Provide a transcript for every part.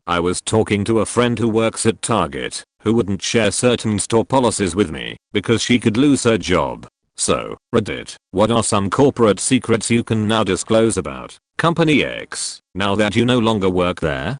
I was talking to a friend who works at Target, who wouldn't share certain store policies with me because she could lose her job. So, Reddit, what are some corporate secrets you can now disclose about Company X, now that you no longer work there?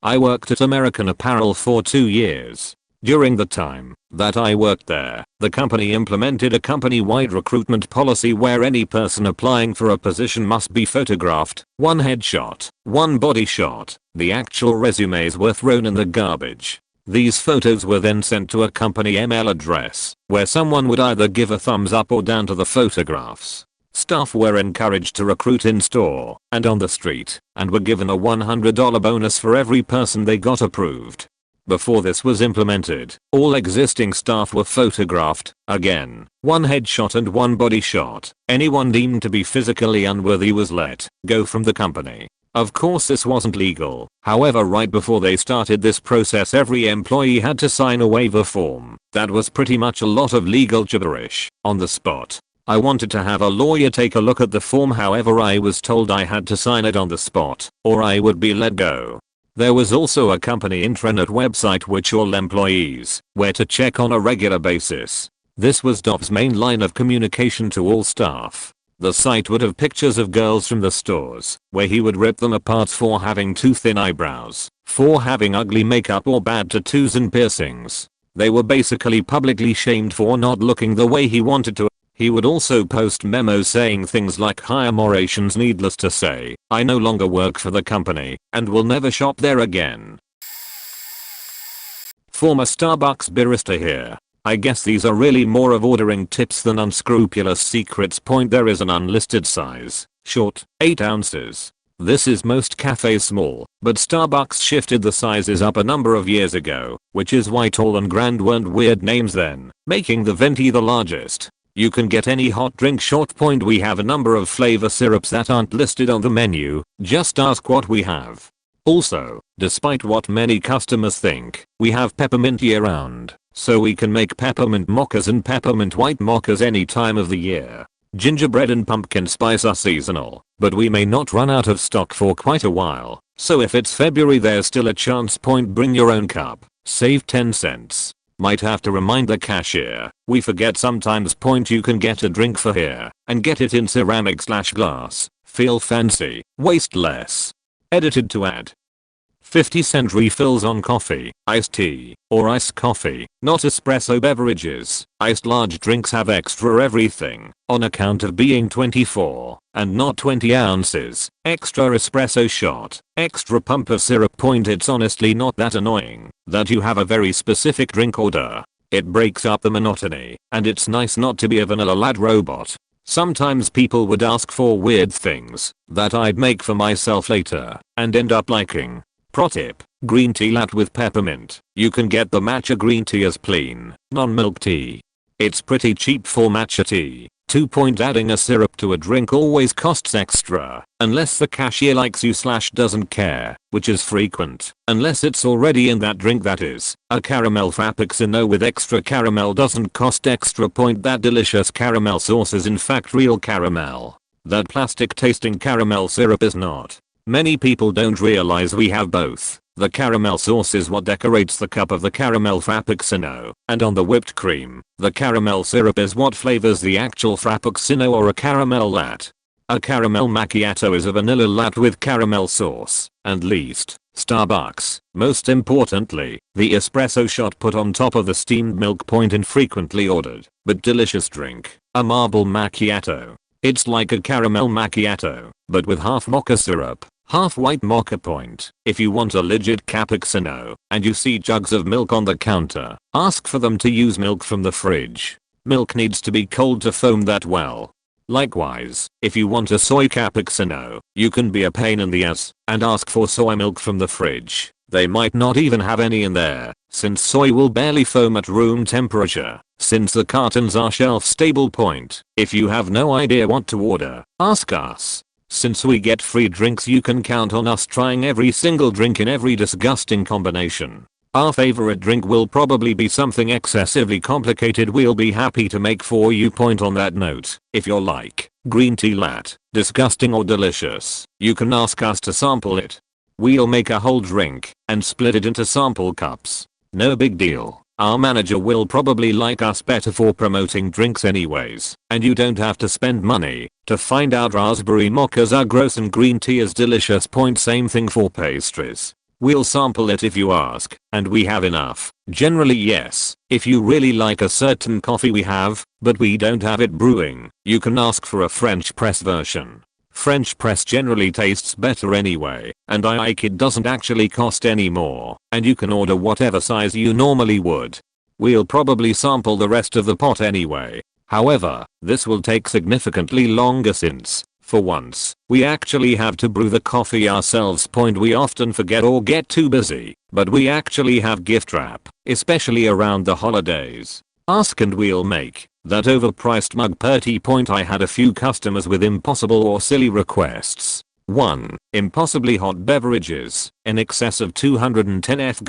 I worked at American Apparel for 2 years. During the time that I worked there, the company implemented a company-wide recruitment policy where any person applying for a position must be photographed, one headshot, one body shot. The actual resumes were thrown in the garbage. These photos were then sent to a company email address, where someone would either give a thumbs up or down to the photographs. Staff were encouraged to recruit in store and on the street, and were given a $100 bonus for every person they got approved. Before this was implemented, all existing staff were photographed, again, one headshot and one body shot. Anyone deemed to be physically unworthy was let go from the company. Of course this wasn't legal, however right before they started this process every employee had to sign a waiver form. That was pretty much a lot of legal gibberish, on the spot. I wanted to have a lawyer take a look at the form, however I was told I had to sign it on the spot, or I would be let go. There was also a company intranet website which all employees were to check on a regular basis. This was DOF's main line of communication to all staff. The site would have pictures of girls from the stores, where he would rip them apart for having too thin eyebrows, for having ugly makeup or bad tattoos and piercings. They were basically publicly shamed for not looking the way he wanted to. He would also post memos saying things like hire more Asians. Needless to say, I no longer work for the company and will never shop there again. Former Starbucks barista here. I guess these are really more of ordering tips than unscrupulous secrets. There is an unlisted size, short, 8 ounces. This is most cafes small, but Starbucks shifted the sizes up a number of years ago, which is why tall and grand weren't weird names then, making the venti the largest. You can get any hot drink short. We have a number of flavor syrups that aren't listed on the menu, just ask what we have. Also, despite what many customers think, we have peppermint year round, so we can make peppermint mochas and peppermint white mochas any time of the year. Gingerbread and pumpkin spice are seasonal, but we may not run out of stock for quite a while, so if it's February there's still a chance. Bring your own cup, save 10 cents. Might have to remind the cashier, we forget sometimes. You can get a drink for here and get it in ceramic/glass, feel fancy, waste less. Edited to add 50-cent refills on coffee, iced tea, or iced coffee, not espresso beverages. Iced large drinks have extra everything, on account of being 24 and not 20 ounces, extra espresso shot, extra pumper syrup. It's honestly not that annoying that you have a very specific drink order. It breaks up the monotony, and it's nice not to be a vanilla lad robot. Sometimes people would ask for weird things that I'd make for myself later and end up liking. Pro tip, green tea latte with peppermint. You can get the matcha green tea as plain, non-milk tea. It's pretty cheap for matcha tea. 2. Adding a syrup to a drink always costs extra, unless the cashier likes you / doesn't care, which is frequent, unless it's already in that drink. That is, a caramel frappuccino with extra caramel doesn't cost extra. That delicious caramel sauce is in fact real caramel. That plastic tasting caramel syrup is not. Many people don't realize we have both. The caramel sauce is what decorates the cup of the caramel frappuccino, and on the whipped cream, the caramel syrup is what flavors the actual frappuccino or a caramel latte. A caramel macchiato is a vanilla latte with caramel sauce, and least, Starbucks. Most importantly, the espresso shot put on top of the steamed milk. Infrequently ordered, but delicious drink, a marble macchiato. It's like a caramel macchiato, but with half mocha syrup, half white mocha. If you want a legit cappuccino, and you see jugs of milk on the counter, ask for them to use milk from the fridge. Milk needs to be cold to foam that well. Likewise, if you want a soy cappuccino, you can be a pain in the ass and ask for soy milk from the fridge. They might not even have any in there, since soy will barely foam at room temperature, since the cartons are shelf stable. If you have no idea what to order, ask us. Since we get free drinks, you can count on us trying every single drink in every disgusting combination. Our favorite drink will probably be something excessively complicated we'll be happy to make for you. On that note, if you're like green tea latte, disgusting or delicious, you can ask us to sample it. We'll make a whole drink and split it into sample cups. No big deal. Our manager will probably like us better for promoting drinks anyways, and you don't have to spend money to find out raspberry mochas are gross and green tea is delicious. Same thing for pastries. We'll sample it if you ask, and we have enough. Generally yes, if you really like a certain coffee we have, but we don't have it brewing, you can ask for a French press version. French press generally tastes better anyway, and I like it doesn't actually cost any more, and you can order whatever size you normally would. We'll probably sample the rest of the pot anyway. However, this will take significantly longer since, for once, we actually have to brew the coffee ourselves. We often forget or get too busy, but we actually have gift wrap, especially around the holidays. Ask and we'll make that overpriced mug pretty. I had a few customers with impossible or silly requests. 1. Impossibly hot beverages in excess of 210 F.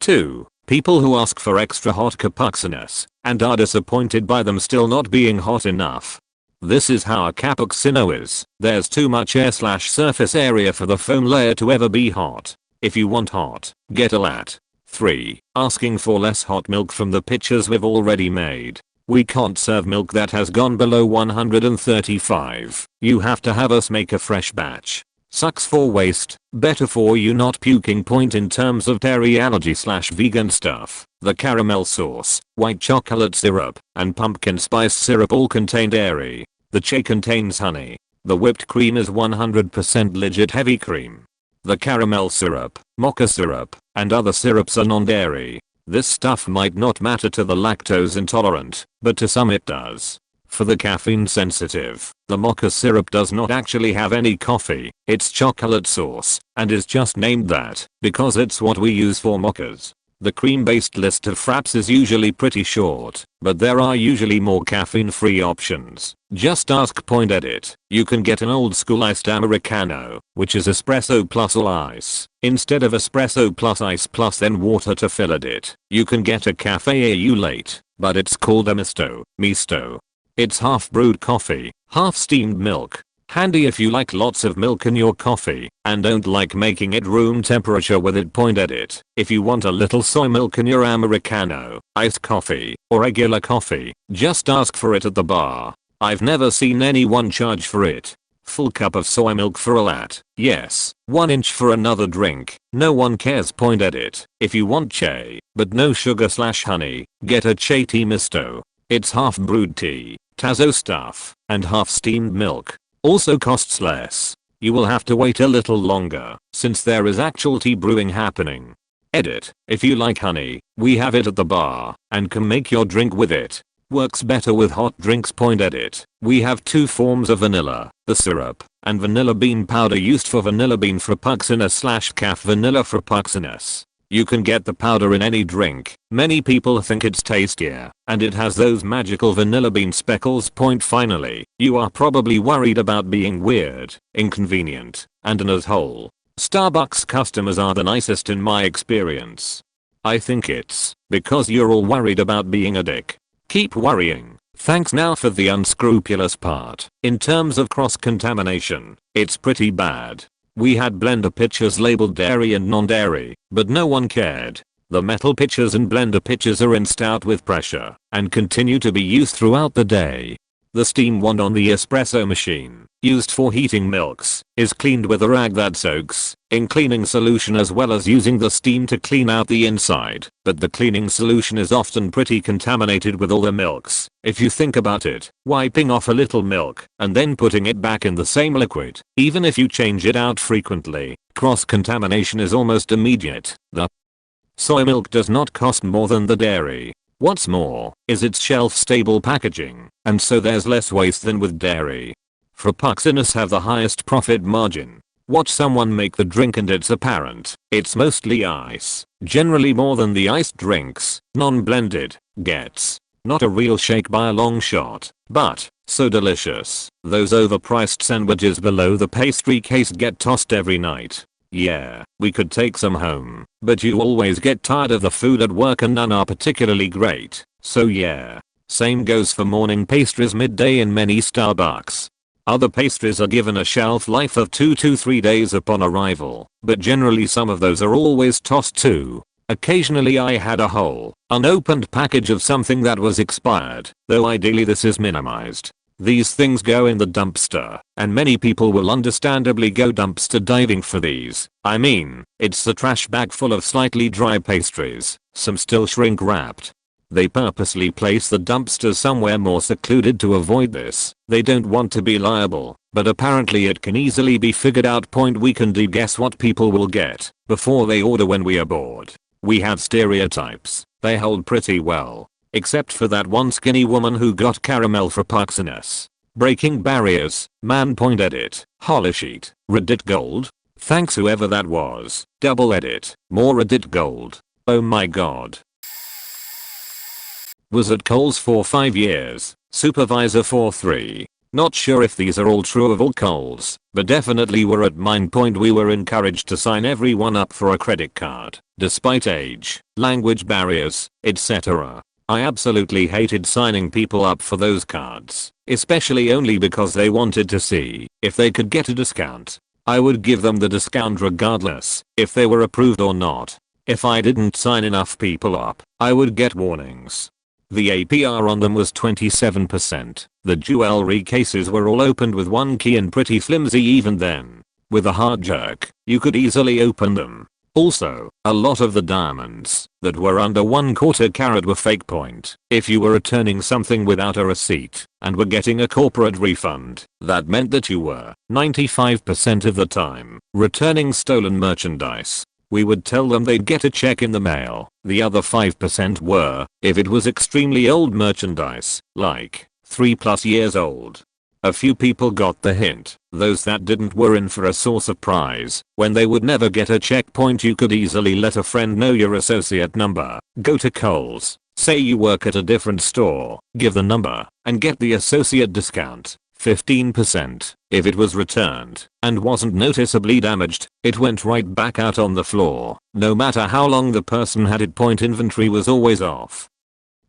2. People who ask for extra hot cappuccinos and are disappointed by them still not being hot enough. This is how a cappuccino is. There's too much air/surface area for the foam layer to ever be hot. If you want hot, get a latte. 3. Asking for less hot milk from the pitchers we've already made. We can't serve milk that has gone below 135. You have to have us make a fresh batch. Sucks for waste, better for you not puking. In terms of dairy allergy/vegan stuff, the caramel sauce, white chocolate syrup, and pumpkin spice syrup all contain dairy. The chai contains honey. The whipped cream is 100% legit heavy cream. The caramel syrup, mocha syrup, and other syrups are non-dairy. This stuff might not matter to the lactose intolerant, but to some it does. For the caffeine sensitive, the mocha syrup does not actually have any coffee, it's chocolate sauce, and is just named that because it's what we use for mochas. The cream-based list of fraps is usually pretty short, but there are usually more caffeine-free options. Just ask. Edit. You can get an old-school iced Americano, which is espresso plus all ice, instead of espresso plus ice plus then water to fill it. You can get a cafe au late, but it's called a misto. It's half brewed coffee, half steamed milk. Handy if you like lots of milk in your coffee and don't like making it room temperature with it. Edit. If you want a little soy milk in your Americano, iced coffee, or regular coffee, just ask for it at the bar. I've never seen anyone charge for it. Full cup of soy milk for a latte, yes. 1 inch for another drink, no one cares. Edit. If you want chai, but no sugar/honey, get a chai tea misto. It's half brewed tea, Tazo stuff, and half steamed milk. Also costs less. You will have to wait a little longer, since there is actual tea brewing happening. Edit. If you like honey, we have it at the bar, and can make your drink with it. Works better with hot drinks. Edit. We have 2 forms of vanilla, the syrup, and vanilla bean powder used for vanilla bean frappuccino/caf vanilla frappuccinos. You can get the powder in any drink. Many people think it's tastier, and it has those magical vanilla bean speckles. Finally, you are probably worried about being weird, inconvenient, and an asshole. Starbucks customers are the nicest in my experience. I think it's because you're all worried about being a dick. Keep worrying. Thanks. Now for the unscrupulous part. In terms of cross-contamination, it's pretty bad. We had blender pitchers labeled dairy and non-dairy, but no one cared. The metal pitchers and blender pitchers are rinsed out with pressure and continue to be used throughout the day. The steam wand on the espresso machine, used for heating milks, is cleaned with a rag that soaks in cleaning solution as well as using the steam to clean out the inside, but the cleaning solution is often pretty contaminated with all the milks. If you think about it, wiping off a little milk and then putting it back in the same liquid, even if you change it out frequently, cross-contamination is almost immediate. The soy milk does not cost more than the dairy. What's more, is its shelf-stable packaging, and so there's less waste than with dairy. Frappuccinos have the highest profit margin. Watch someone make the drink and it's apparent. It's mostly ice, generally more than the iced drinks, non-blended, gets. Not a real shake by a long shot, but so delicious. Those overpriced sandwiches below the pastry case get tossed every night. Yeah, we could take some home, but you always get tired of the food at work and none are particularly great. So yeah. Same goes for morning pastries midday in many Starbucks. Other pastries are given a shelf life of 2 to 3 days upon arrival, but generally some of those are always tossed too. Occasionally I had a whole, unopened package of something that was expired, though ideally this is minimized. These things go in the dumpster, and many people will understandably go dumpster diving for these. I mean, it's a trash bag full of slightly dry pastries, some still shrink wrapped. They purposely place the dumpsters somewhere more secluded to avoid this. They don't want to be liable, but apparently it can easily be figured out. We can guess what people will get before they order when we are bored. We have stereotypes. They hold pretty well. Except for that one skinny woman who got caramel for Puxiness. Breaking barriers, man. Edit, Hollow sheet, Reddit gold. Thanks whoever that was. Double edit, more Reddit gold. Oh my god. Was at Kohl's for 5 years, supervisor for 3. Not sure if these are all true of all Kohl's, but definitely were at mine. We were encouraged to sign everyone up for a credit card, despite age, language barriers, etc. I absolutely hated signing people up for those cards, especially only because they wanted to see if they could get a discount. I would give them the discount regardless if they were approved or not. If I didn't sign enough people up, I would get warnings. The APR on them was 27%. The jewelry cases were all opened with one key and pretty flimsy even then. With a hard jerk, you could easily open them. Also, a lot of the diamonds that were under 1/4 carat were fake. If you were returning something without a receipt and were getting a corporate refund, that meant that you were 95% of the time returning stolen merchandise. We would tell them they'd get a check in the mail. The other 5% were if it was extremely old merchandise, like 3+ years old. A few people got the hint. Those that didn't were in for a sore surprise when they would never get a check. You could easily let a friend know your associate number. Go to Kohl's, say you work at a different store, give the number, and get the associate discount. 15%. If it was returned and wasn't noticeably damaged, it went right back out on the floor. No matter how long the person had it. Inventory was always off.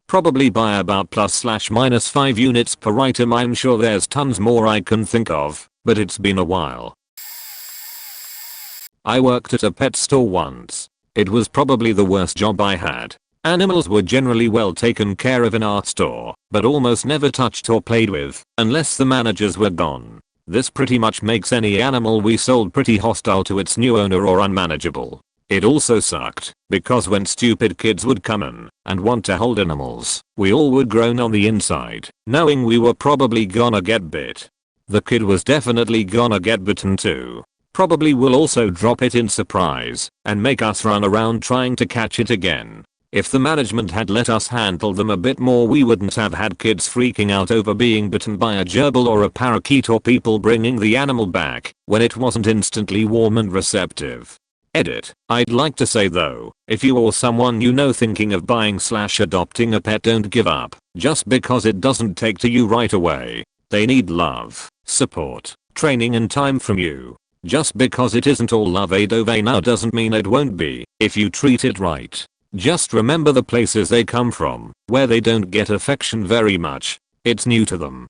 Probably by about ±5 units per item. I'm sure there's tons more I can think of, but it's been a while. I worked at a pet store once. It was probably the worst job I had. Animals were generally well taken care of in our store, but almost never touched or played with, unless the managers were gone. This pretty much makes any animal we sold pretty hostile to its new owner or unmanageable. It also sucked, because when stupid kids would come in and want to hold animals, we all would groan on the inside, knowing we were probably gonna get bit. The kid was definitely gonna get bitten too. Probably will also drop it in surprise and make us run around trying to catch it again. If the management had let us handle them a bit more, we wouldn't have had kids freaking out over being bitten by a gerbil or a parakeet, or people bringing the animal back when it wasn't instantly warm and receptive. Edit. I'd like to say though, if you or someone you know thinking of buying/adopting a pet, don't give up just because it doesn't take to you right away. They need love, support, training and time from you. Just because it isn't all love now doesn't mean it won't be if you treat it right. Just remember the places they come from, where they don't get affection very much. It's new to them.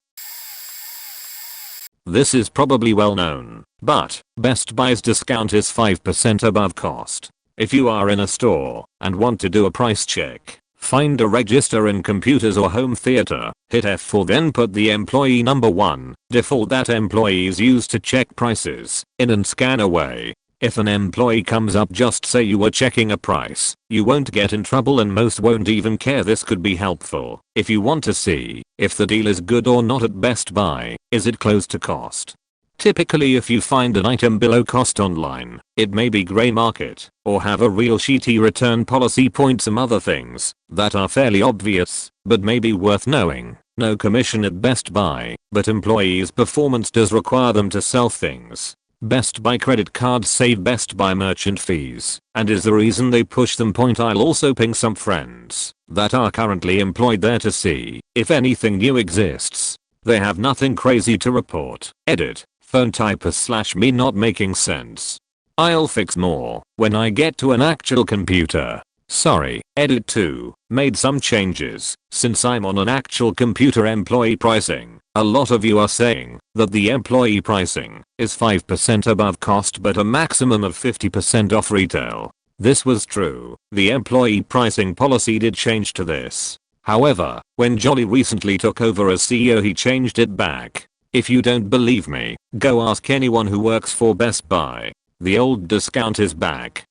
This is probably well known, but Best Buy's discount is 5% above cost. If you are in a store and want to do a price check, find a register in computers or home theater, hit F4, then put the employee number 1, default that employees use to check prices, in and scan away. If an employee comes up, just say you were checking a price. You won't get in trouble and most won't even care. This could be helpful if you want to see if the deal is good or not at Best Buy. Is it close to cost? Typically if you find an item below cost online, it may be grey market or have a real shitty return policy. Some other things that are fairly obvious but may be worth knowing. No commission at Best Buy, but employees' performance does require them to sell things. Best Buy credit cards save Best Buy merchant fees, and is the reason they push them. I'll also ping some friends that are currently employed there to see if anything new exists. They have nothing crazy to report. Edit. Phone typers/me not making sense. I'll fix more when I get to an actual computer. Sorry, edit 2, made some changes. Since I'm on an actual computer employee pricing, a lot of you are saying that the employee pricing is 5% above cost but a maximum of 50% off retail. This was true. The employee pricing policy did change to this. However, when Jolly recently took over as CEO he changed it back. If you don't believe me, go ask anyone who works for Best Buy. The old discount is back.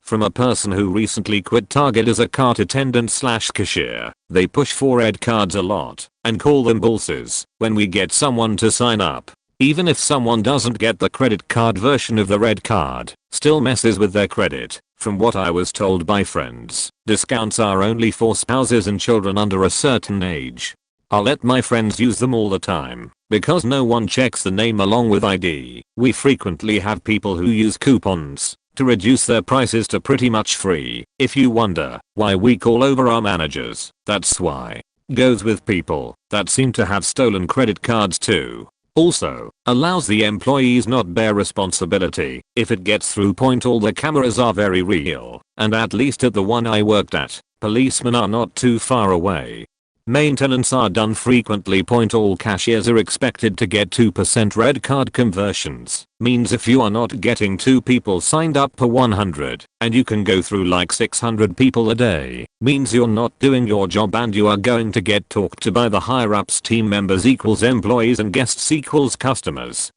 From a person who recently quit Target as a cart attendant / cashier, they push for red cards a lot and call them bullses when we get someone to sign up. Even if someone doesn't get the credit card version of the red card, still messes with their credit. From what I was told by friends, discounts are only for spouses and children under a certain age. I'll let my friends use them all the time, because no one checks the name along with ID. We frequently have people who use coupons to reduce their prices to pretty much free. If you wonder why we call over our managers, that's why. Goes with people that seem to have stolen credit cards too. Also, allows the employees not bear responsibility. If it gets through point all the cameras are very real, and at least at the one I worked at, policemen are not too far away. Maintenance are done frequently point all cashiers are expected to get 2% red card conversions. Means if you are not getting 2 people signed up per 100 and you can go through like 600 people a day, means you're not doing your job and you are going to get talked to by the higher ups. Team members equals employees and guests equals customers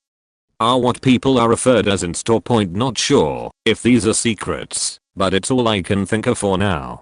are what people are referred as in store. Point not sure if these are secrets, but it's all I can think of for now.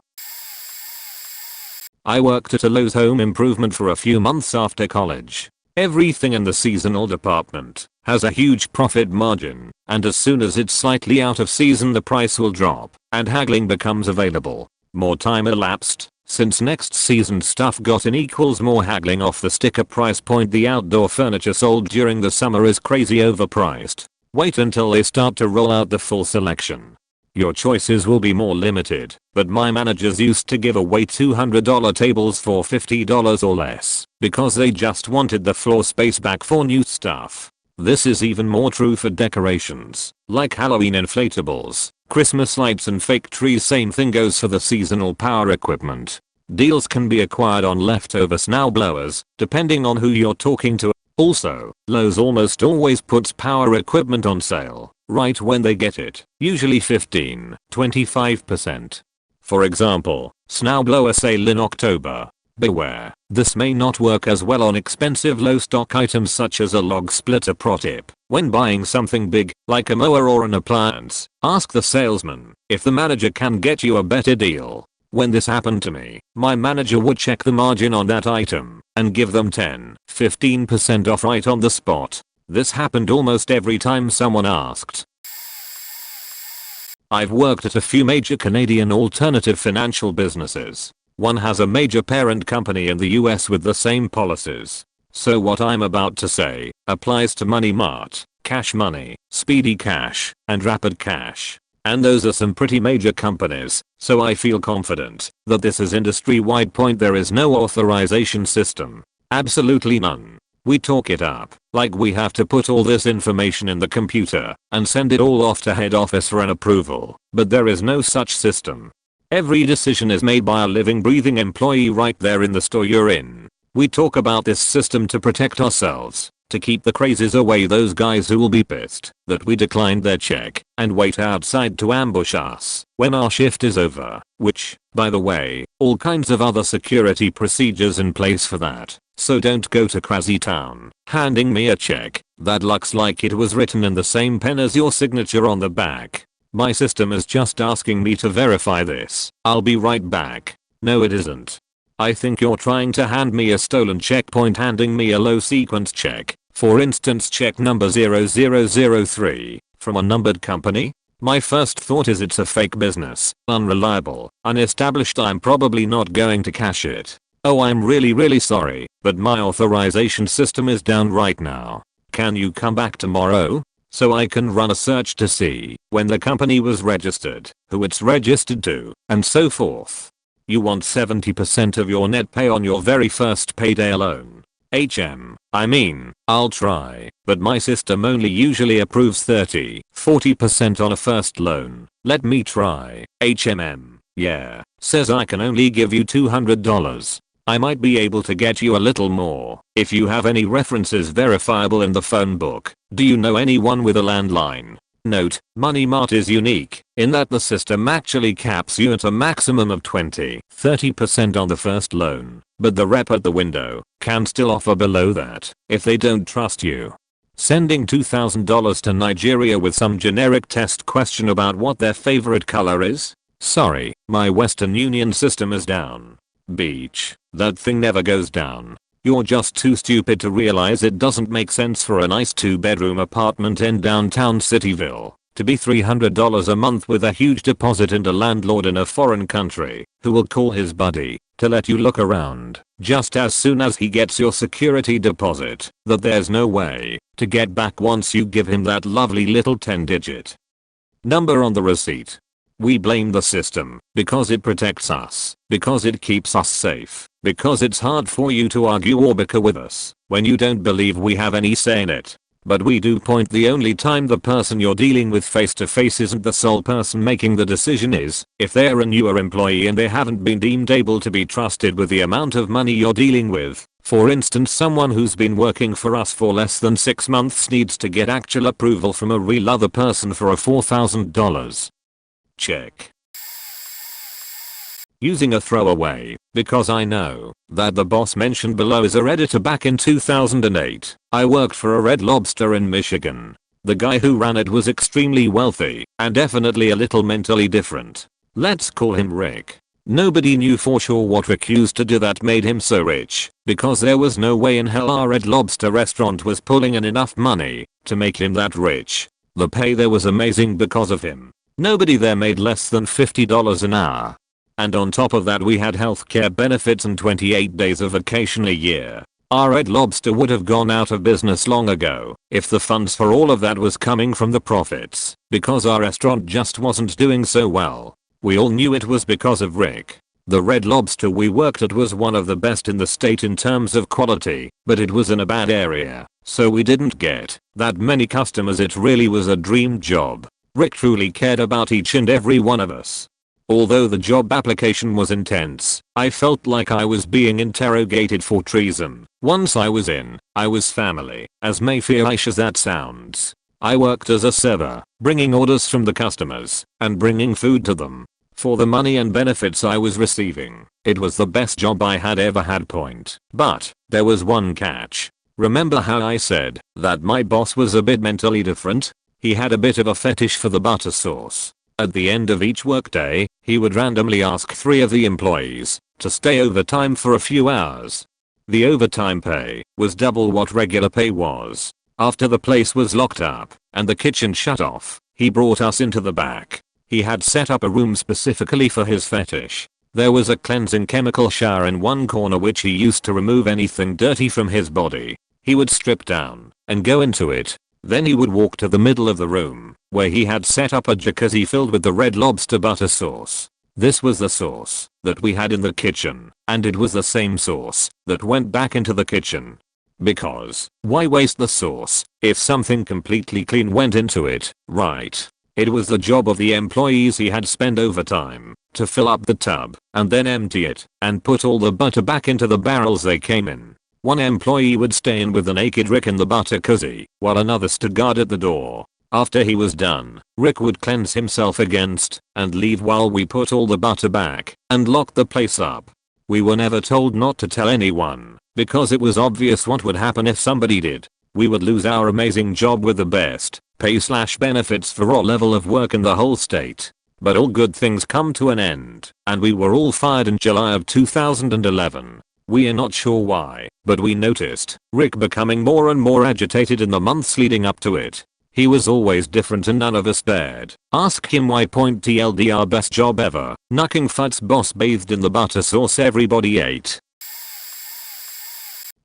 I worked at a Lowe's home improvement for a few months after college. Everything in the seasonal department has a huge profit margin, and as soon as it's slightly out of season the price will drop, and haggling becomes available. More time elapsed, since next season stuff got in equals more haggling off the sticker price. Point the outdoor furniture sold during the summer is crazy overpriced. Wait until they start to roll out the full selection. Your choices will be more limited, but my managers used to give away $200 tables for $50 or less because they just wanted the floor space back for new stuff. This is even more true for decorations, like Halloween inflatables, Christmas lights and fake trees. Same thing goes for the seasonal power equipment. Deals can be acquired on leftover snowblowers, depending on who you're talking to. Also, Lowe's almost always puts power equipment on sale right when they get it, usually 15-25%. For example, snowblower sale in October. Beware, this may not work as well on expensive low stock items such as a log splitter. Pro tip: when buying something big, like a mower or an appliance, ask the salesman if the manager can get you a better deal. When this happened to me, my manager would check the margin on that item and give them 10-15% off right on the spot. This happened almost every time someone asked. I've worked at a few major Canadian alternative financial businesses. One has a major parent company in the US with the same policies. So what I'm about to say applies to Money Mart, Cash Money, Speedy Cash, and Rapid Cash. And those are some pretty major companies, so I feel confident that this is industry-wide. Point: there is no authorization system. Absolutely none. We talk it up, like we have to put all this information in the computer and send it all off to head office for an approval, but there is no such system. Every decision is made by a living breathing employee right there in the store you're in. We talk about this system to protect ourselves, to keep the crazies away, those guys who will be pissed that we declined their check and wait outside to ambush us when our shift is over, which, by the way, all kinds of other security procedures in place for that. So don't go to Crazy Town handing me a check that looks like it was written in the same pen as your signature on the back. My system is just asking me to verify this. I'll be right back. No, it isn't. I think you're trying to hand me a stolen check. Point: handing me a low sequence check, for instance check number 0003, from a numbered company? My first thought is it's a fake business, unreliable, unestablished. I'm probably not going to cash it. Oh, I'm really sorry, but my authorization system is down right now. Can you come back tomorrow? So I can run a search to see when the company was registered, who it's registered to, and so forth. You want 70% of your net pay on your very first payday alone. I'll try, but my system only usually approves 30-40% on a first loan. Let me try. Yeah, says I can only give you $200. I might be able to get you a little more if you have any references verifiable in the phone book. Do you know anyone with a landline? Note, Money Mart is unique in that the system actually caps you at a maximum of 20-30% on the first loan, but the rep at the window can still offer below that if they don't trust you. Sending $2,000 to Nigeria with some generic test question about what their favorite color is? Sorry, my Western Union system is down. Beach, that thing never goes down. You're just too stupid to realize it doesn't make sense for a nice 2-bedroom apartment in downtown Cityville to be $300 a month with a huge deposit and a landlord in a foreign country who will call his buddy to let you look around just as soon as he gets your security deposit that there's no way to get back once you give him that lovely little 10-digit number on the receipt. We blame the system because it protects us, because it keeps us safe, because it's hard for you to argue or bicker with us when you don't believe we have any say in it. But we do point the only time the person you're dealing with face to face isn't the sole person making the decision is if they're a newer employee and they haven't been deemed able to be trusted with the amount of money you're dealing with. For instance, someone who's been working for us for less than 6 months needs to get actual approval from a real other person for a $4,000 check. Using a throwaway, because I know that the boss mentioned below is a Redditor back in 2008. I worked for a Red Lobster in Michigan. The guy who ran it was extremely wealthy and definitely a little mentally different. Let's call him Rick. Nobody knew for sure what Rick used to do that made him so rich, because there was no way in hell our Red Lobster restaurant was pulling in enough money to make him that rich. The pay there was amazing because of him. Nobody there made less than $50 an hour. And on top of that we had healthcare benefits and 28 days of vacation a year. Our Red Lobster would have gone out of business long ago if the funds for all of that was coming from the profits, because our restaurant just wasn't doing so well. We all knew it was because of Rick. The Red Lobster we worked at was one of the best in the state in terms of quality, but it was in a bad area, so we didn't get that many customers. It really was a dream job. Rick truly cared about each and every one of us. Although the job application was intense, I felt like I was being interrogated for treason. Once I was in, I was family, as Mayfairish as that sounds. I worked as a server, bringing orders from the customers, and bringing food to them. For the money and benefits I was receiving, it was the best job I had ever had. But there was one catch. Remember how I said that my boss was a bit mentally different? He had a bit of a fetish for the butter sauce. At the end of each workday, he would randomly ask 3 of the employees to stay overtime for a few hours. The overtime pay was double what regular pay was. After the place was locked up and the kitchen shut off, he brought us into the back. He had set up a room specifically for his fetish. There was a cleansing chemical shower in one corner which he used to remove anything dirty from his body. He would strip down and go into it. Then he would walk to the middle of the room, where he had set up a jacuzzi filled with the Red Lobster butter sauce. This was the sauce that we had in the kitchen, and it was the same sauce that went back into the kitchen. Because, why waste the sauce if something completely clean went into it, right? It was the job of the employees he had spent overtime to fill up the tub, and then empty it, and put all the butter back into the barrels they came in. One employee would stay in with the naked Rick in the butter koozie, while another stood guard at the door. After he was done, Rick would cleanse himself against and leave while we put all the butter back and locked the place up. We were never told not to tell anyone, because it was obvious what would happen if somebody did. We would lose our amazing job with the best pay/benefits for our level of work in the whole state. But all good things come to an end, and we were all fired in July of 2011. We are not sure why, but we noticed Rick becoming more and more agitated in the months leading up to it. He was always different and none of us dared ask him why. TLDR best job ever. Knucking Fut's boss bathed in the butter sauce everybody ate.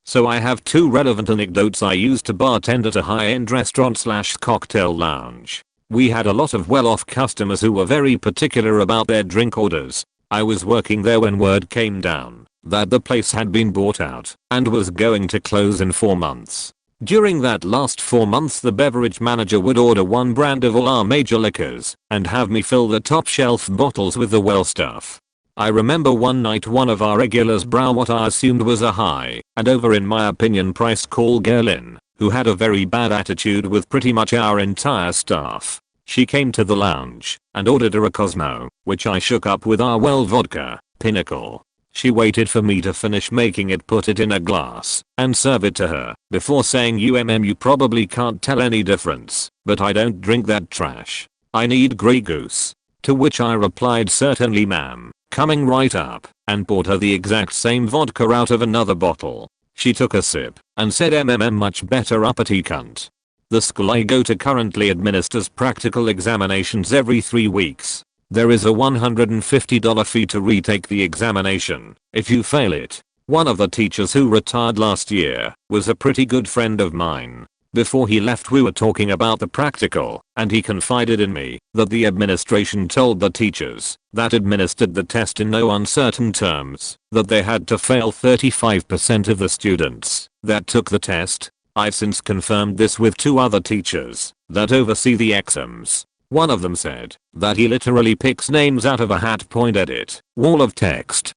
So I have 2 relevant anecdotes. I used to bartend at a high-end restaurant/cocktail lounge. We had a lot of well-off customers who were very particular about their drink orders. I was working there when word came down that the place had been bought out and was going to close in 4 months. During that last 4 months the beverage manager would order one brand of all our major liquors and have me fill the top shelf bottles with the well stuff. I remember one night one of our regulars brought what I assumed was a high and over in my opinion priced call girl in, who had a very bad attitude with pretty much our entire staff. She came to the lounge and ordered her a Cosmo, which I shook up with our well vodka, Pinnacle. She waited for me to finish making it, put it in a glass, and serve it to her, before saying you probably can't tell any difference, but I don't drink that trash. I need Grey Goose. To which I replied certainly ma'am, coming right up, and poured her the exact same vodka out of another bottle. She took a sip, and said much better uppity cunt. The school I go to currently administers practical examinations every 3 weeks. There is a $150 fee to retake the examination if you fail it. One of the teachers who retired last year was a pretty good friend of mine. Before he left we were talking about the practical and he confided in me that the administration told the teachers that administered the test in no uncertain terms that they had to fail 35% of the students that took the test. I've since confirmed this with 2 other teachers that oversee the exams. One of them said that he literally picks names out of a hat. Edit. Wall of text.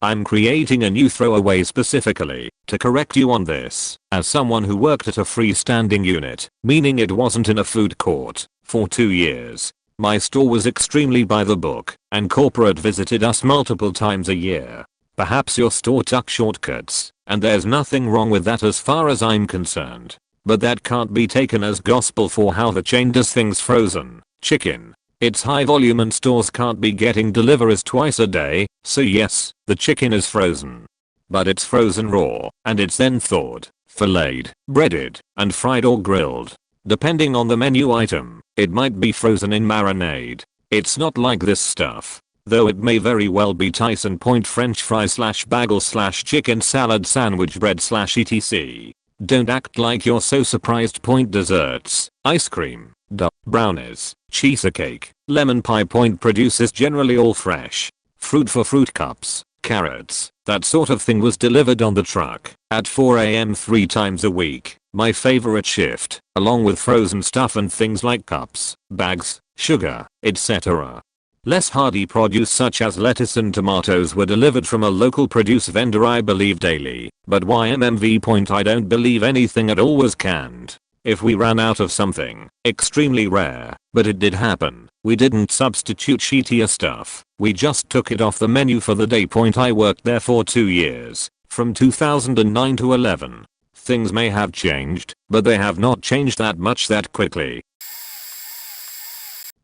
I'm creating a new throwaway specifically to correct you on this, as someone who worked at a freestanding unit, meaning it wasn't in a food court, for 2 years. My store was extremely by the book, and corporate visited us multiple times a year. Perhaps your store took shortcuts, and there's nothing wrong with that as far as I'm concerned. But that can't be taken as gospel for how the chain does things. Frozen chicken. It's high volume and stores can't be getting deliveries twice a day, so yes, the chicken is frozen. But it's frozen raw, and it's then thawed, filleted, breaded, and fried or grilled. Depending on the menu item, it might be frozen in marinade. It's not like this stuff, though it may very well be Tyson Point French fries / bagel / chicken salad sandwich bread / etc. Don't act like you're so surprised. Desserts, ice cream, brownies, cheesecake, lemon pie. Produces generally all fresh. Fruit for fruit cups, carrots, that sort of thing was delivered on the truck at 4 AM 3 times a week. My favorite shift, along with frozen stuff and things like cups, bags, sugar, etc. Less hardy produce such as lettuce and tomatoes were delivered from a local produce vendor I believe daily, but YMMV. I don't believe anything at all was canned. If we ran out of something, extremely rare, but it did happen, we didn't substitute shittier stuff, we just took it off the menu for the day. I worked there for 2 years, from 2009 to 11. Things may have changed, but they have not changed that much that quickly.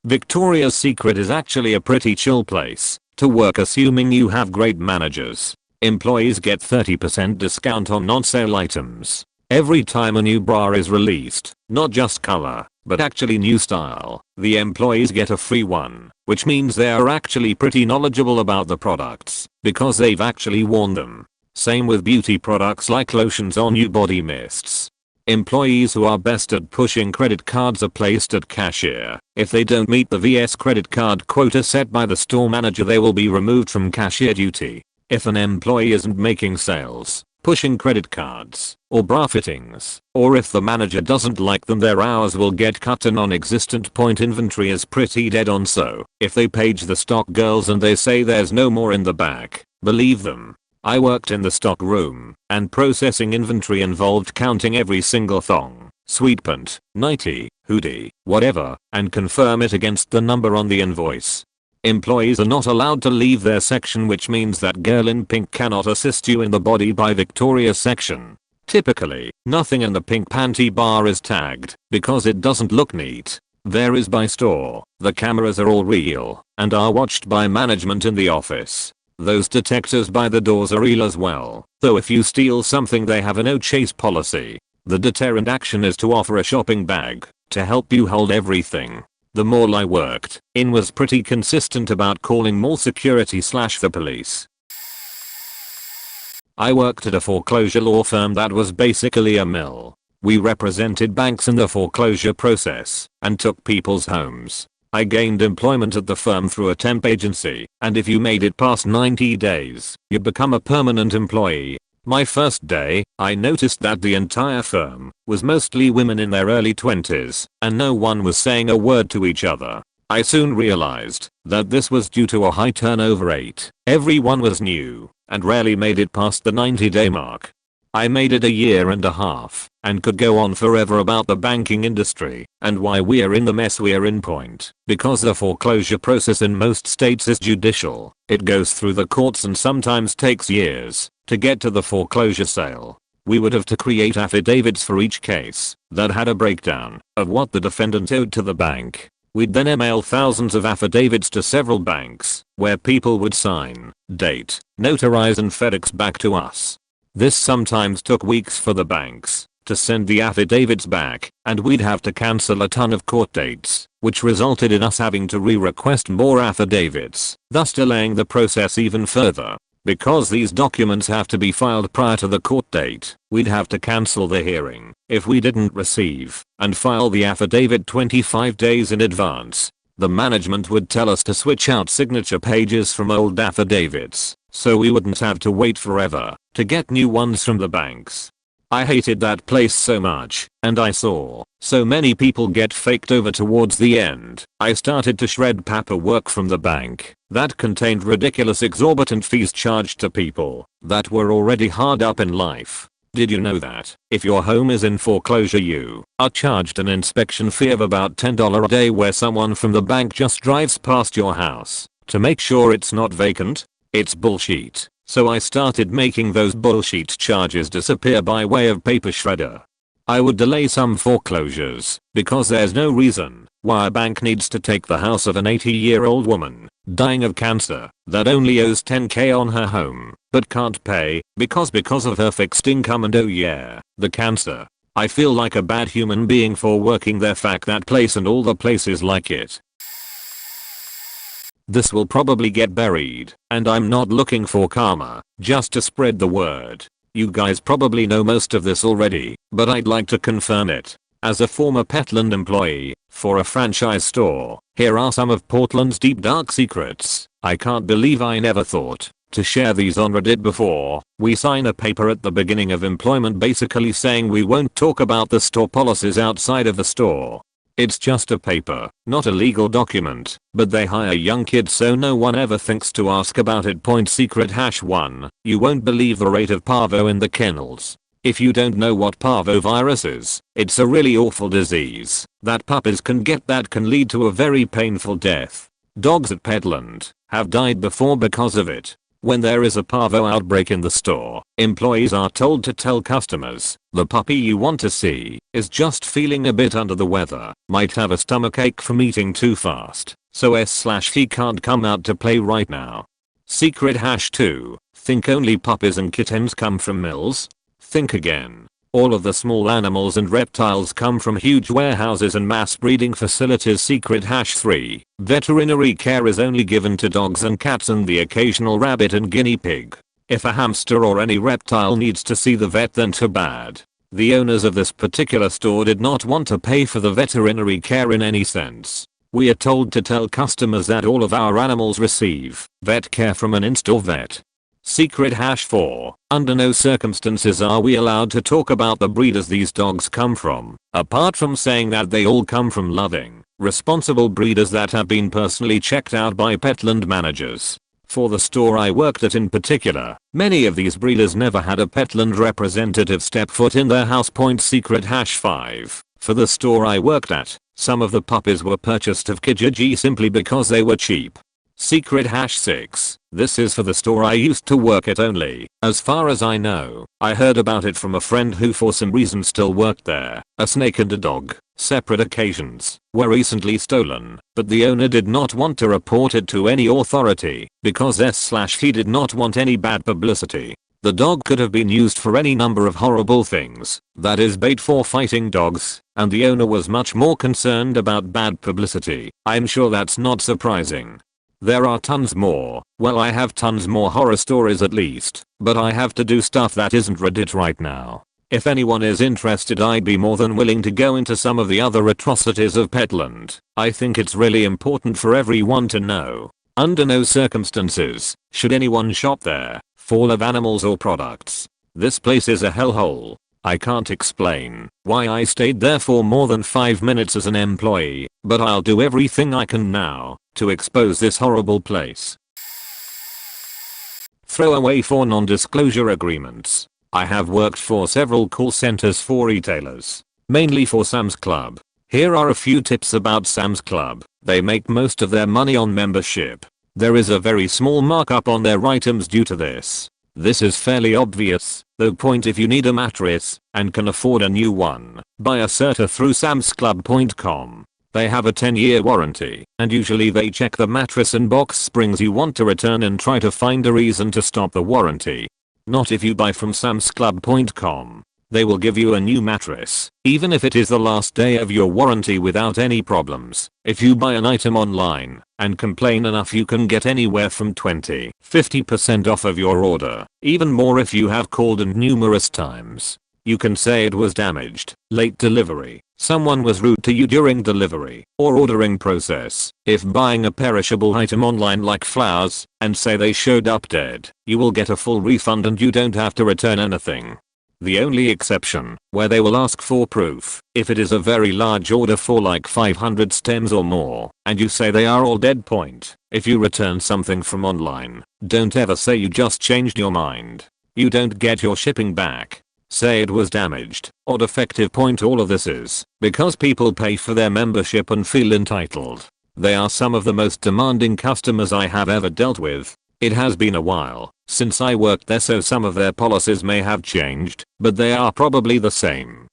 Victoria's Secret is actually a pretty chill place to work assuming you have great managers. Employees get 30% discount on non-sale items every time a new bra is released, not just color, but actually new style. The employees get a free one, which means they are actually pretty knowledgeable about the products because they've actually worn them. Same with beauty products like lotions or new body mists. Employees who are best at pushing credit cards are placed at cashier. If they don't meet the VS credit card quota set by the store manager, they will be removed from cashier duty. If an employee isn't making sales, pushing credit cards, or bra fittings, or if the manager doesn't like them, their hours will get cut to non-existent. Inventory is pretty dead on, so if they page the stock girls and they say there's no more in the back, believe them. I worked in the stock room, and processing inventory involved counting every single thong, sweatpant, nightie, hoodie, whatever, and confirm it against the number on the invoice. Employees are not allowed to leave their section, which means that girl in pink cannot assist you in the body by Victoria section. Typically, nothing in the pink panty bar is tagged because it doesn't look neat. Varies by store. The cameras are all real and are watched by management in the office. Those detectors by the doors are real as well, though if you steal something they have a no chase policy. The deterrent action is to offer a shopping bag to help you hold everything. The mall I worked in was pretty consistent about calling mall security / the police. I worked at a foreclosure law firm that was basically a mill. We represented banks in the foreclosure process and took people's homes. I gained employment at the firm through a temp agency, and if you made it past 90 days, you become a permanent employee. My first day, I noticed that the entire firm was mostly women in their early 20s, and no one was saying a word to each other. I soon realized that this was due to a high turnover rate. Everyone was new and rarely made it past the 90-day mark. I made it a year and a half and could go on forever about the banking industry and why we're in the mess we're in. Point. Because the foreclosure process in most states is judicial, it goes through the courts and sometimes takes years to get to the foreclosure sale. We would have to create affidavits for each case that had a breakdown of what the defendant owed to the bank. We'd then email thousands of affidavits to several banks where people would sign, date, notarize and FedEx back to us. This sometimes took weeks for the banks to send the affidavits back, and we'd have to cancel a ton of court dates, which resulted in us having to re-request more affidavits, thus delaying the process even further. Because these documents have to be filed prior to the court date, we'd have to cancel the hearing if we didn't receive and file the affidavit 25 days in advance. The management would tell us to switch out signature pages from old affidavits, so we wouldn't have to wait forever to get new ones from the banks. I hated that place so much, and I saw so many people get faked over towards the end. I started to shred paperwork from the bank that contained ridiculous exorbitant fees charged to people that were already hard up in life. Did you know that if your home is in foreclosure you are charged an inspection fee of about $10 a day where someone from the bank just drives past your house to make sure it's not vacant? It's bullshit. So I started making those bullshit charges disappear by way of paper shredder. I would delay some foreclosures because there's no reason why a bank needs to take the house of an 80-year-old woman dying of cancer that only owes $10K on her home but can't pay because of her fixed income and oh yeah, the cancer. I feel like a bad human being for working there. Fuck that place and all the places like it. This will probably get buried, and I'm not looking for karma, just to spread the word. You guys probably know most of this already, but I'd like to confirm it. As a former Petland employee for a franchise store, here are some of Portland's deep dark secrets. I can't believe I never thought to share these on Reddit before. We sign a paper at the beginning of employment basically saying we won't talk about the store policies outside of the store. It's just a paper, not a legal document, but they hire young kids so no one ever thinks to ask about it. Secret #1, you won't believe the rate of parvo in the kennels. If you don't know what parvovirus is, it's a really awful disease that puppies can get that can lead to a very painful death. Dogs at Petland have died before because of it. When there is a parvo outbreak in the store, employees are told to tell customers the puppy you want to see is just feeling a bit under the weather, might have a stomachache from eating too fast, so he can't come out to play right now. Secret #2, think only puppies and kittens come from mills? Think again. All of the small animals and reptiles come from huge warehouses and mass breeding facilities. Secret #3, veterinary care is only given to dogs and cats and the occasional rabbit and guinea pig. If a hamster or any reptile needs to see the vet then too bad. The owners of this particular store did not want to pay for the veterinary care in any sense. We are told to tell customers that all of our animals receive vet care from an in-store vet. Secret #4, under no circumstances are we allowed to talk about the breeders these dogs come from, apart from saying that they all come from loving, responsible breeders that have been personally checked out by Petland managers. For the store I worked at in particular, many of these breeders never had a Petland representative step foot in their house. Secret #5, for the store I worked at, some of the puppies were purchased of Kijiji simply because they were cheap. Secret #6, this is for the store I used to work at only. As far as I know, I heard about it from a friend who for some reason still worked there. A snake and a dog, separate occasions, were recently stolen, but the owner did not want to report it to any authority because he did not want any bad publicity. The dog could have been used for any number of horrible things, that is bait for fighting dogs, and the owner was much more concerned about bad publicity. I'm sure that's not surprising. There are tons more. Well, I have tons more horror stories at least, but I have to do stuff that isn't Reddit right now. If anyone is interested, I'd be more than willing to go into some of the other atrocities of Petland. I think it's really important for everyone to know. Under no circumstances should anyone shop there, full of animals or products. This place is a hellhole. I can't explain why I stayed there for more than 5 minutes as an employee, but I'll do everything I can now to expose this horrible place. Throwaway for non-disclosure agreements. I have worked for several call centers for retailers, mainly for Sam's Club. Here are a few tips about Sam's Club. They make most of their money on membership. There is a very small markup on their items due to this. This is fairly obvious, though. Point if you need a mattress and can afford a new one, buy a Serta through samsclub.com. They have a 10-year warranty, and usually they check the mattress and box springs you want to return and try to find a reason to stop the warranty. Not if you buy from samsclub.com. They will give you a new mattress, even if it is the last day of your warranty without any problems. If you buy an item online and complain enough, you can get anywhere from 20-50% off of your order, even more if you have called in numerous times. You can say it was damaged, late delivery, someone was rude to you during delivery or ordering process. If buying a perishable item online like flowers and say they showed up dead, you will get a full refund and you don't have to return anything. The only exception, where they will ask for proof, if it is a very large order for like 500 stems or more, and you say they are all dead. Point. If you return something from online, don't ever say you just changed your mind. You don't get your shipping back. Say it was damaged or defective. Point. All of this is because people pay for their membership and feel entitled. They are some of the most demanding customers I have ever dealt with. It has been a while since I worked there, so some of their policies may have changed, but they are probably the same.